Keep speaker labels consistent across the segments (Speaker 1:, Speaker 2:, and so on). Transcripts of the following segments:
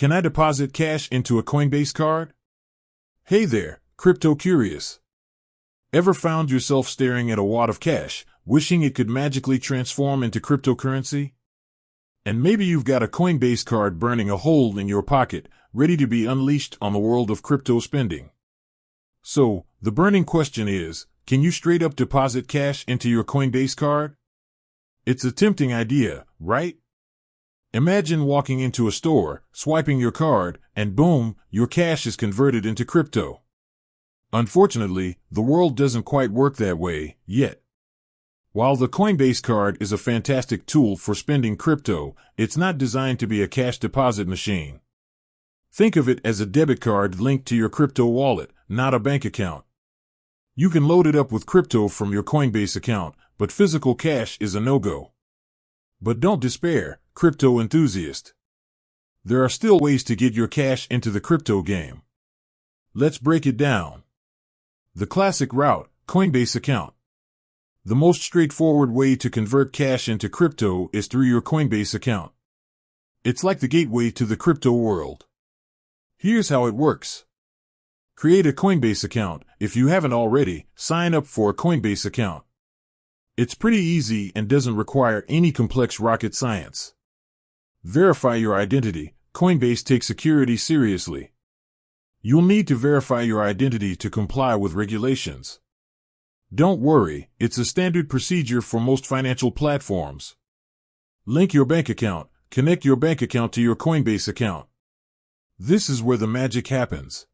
Speaker 1: Can I deposit cash into a Coinbase card? Hey there, crypto curious. Ever found yourself staring at a wad of cash, wishing it could magically transform into cryptocurrency? And maybe you've got a Coinbase card burning a hole in your pocket, ready to be unleashed on the world of crypto spending. So, the burning question is, can you straight up deposit cash into your Coinbase card? It's a tempting idea, right? Imagine walking into a store, swiping your card, and boom, your cash is converted into crypto. Unfortunately, the world doesn't quite work that way, yet. While the Coinbase card is a fantastic tool for spending crypto, it's not designed to be a cash deposit machine. Think of it as a debit card linked to your crypto wallet, not a bank account. You can load it up with crypto from your Coinbase account, but physical cash is a no-go. But don't despair, crypto enthusiast. There are still ways to get your cash into the crypto game. Let's break it down. The classic route, Coinbase account. The most straightforward way to convert cash into crypto is through your Coinbase account. It's like the gateway to the crypto world. Here's how it works. Create a Coinbase account. If you haven't already, sign up for a Coinbase account. It's pretty easy and doesn't require any complex rocket science. Verify your identity. Coinbase takes security seriously. You'll need to verify your identity to comply with regulations. Don't worry, it's a standard procedure for most financial platforms. Link your bank account. Connect your bank account to your Coinbase account. This is where the magic happens.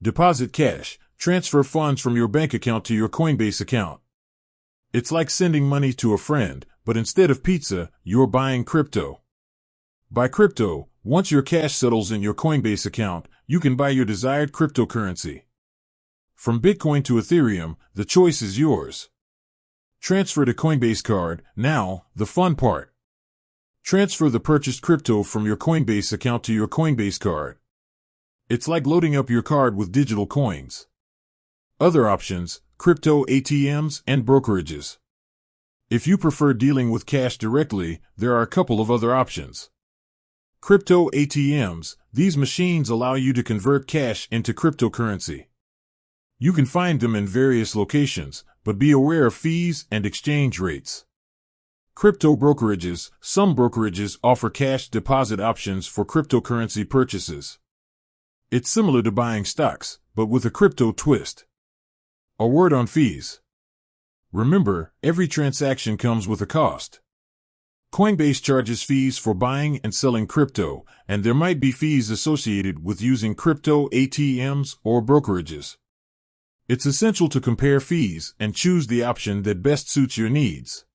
Speaker 1: Deposit cash. Transfer funds from your bank account to your Coinbase account. It's like sending money to a friend, but instead of pizza, you're buying crypto. Buy crypto. Once your cash settles in your Coinbase account, you can buy your desired cryptocurrency. From Bitcoin to Ethereum, the choice is yours. Transfer to Coinbase card. Now, the fun part. Transfer the purchased crypto from your Coinbase account to your Coinbase card. It's like loading up your card with digital coins. Other options, crypto ATMs and brokerages. If you prefer dealing with cash directly, there are a couple of other options. Crypto ATMs, these machines allow you to convert cash into cryptocurrency. You can find them in various locations, but be aware of fees and exchange rates. Crypto brokerages, some brokerages offer cash deposit options for cryptocurrency purchases. It's similar to buying stocks, but with a crypto twist. A word on fees. Remember, every transaction comes with a cost. Coinbase charges fees for buying and selling crypto, and there might be fees associated with using crypto ATMs or brokerages. It's essential to compare fees and choose the option that best suits your needs.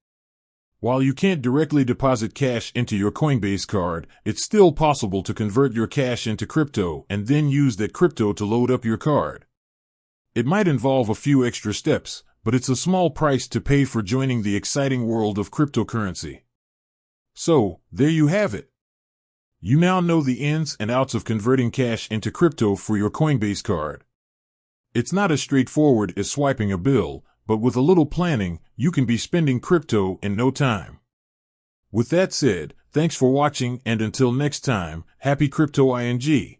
Speaker 1: While you can't directly deposit cash into your Coinbase card, it's still possible to convert your cash into crypto and then use that crypto to load up your card. It might involve a few extra steps, but it's a small price to pay for joining the exciting world of cryptocurrency. So, there you have it. You now know the ins and outs of converting cash into crypto for your Coinbase card. It's not as straightforward as swiping a bill, but with a little planning, you can be spending crypto in no time. With that said, thanks for watching, and until next time, happy crypto ing.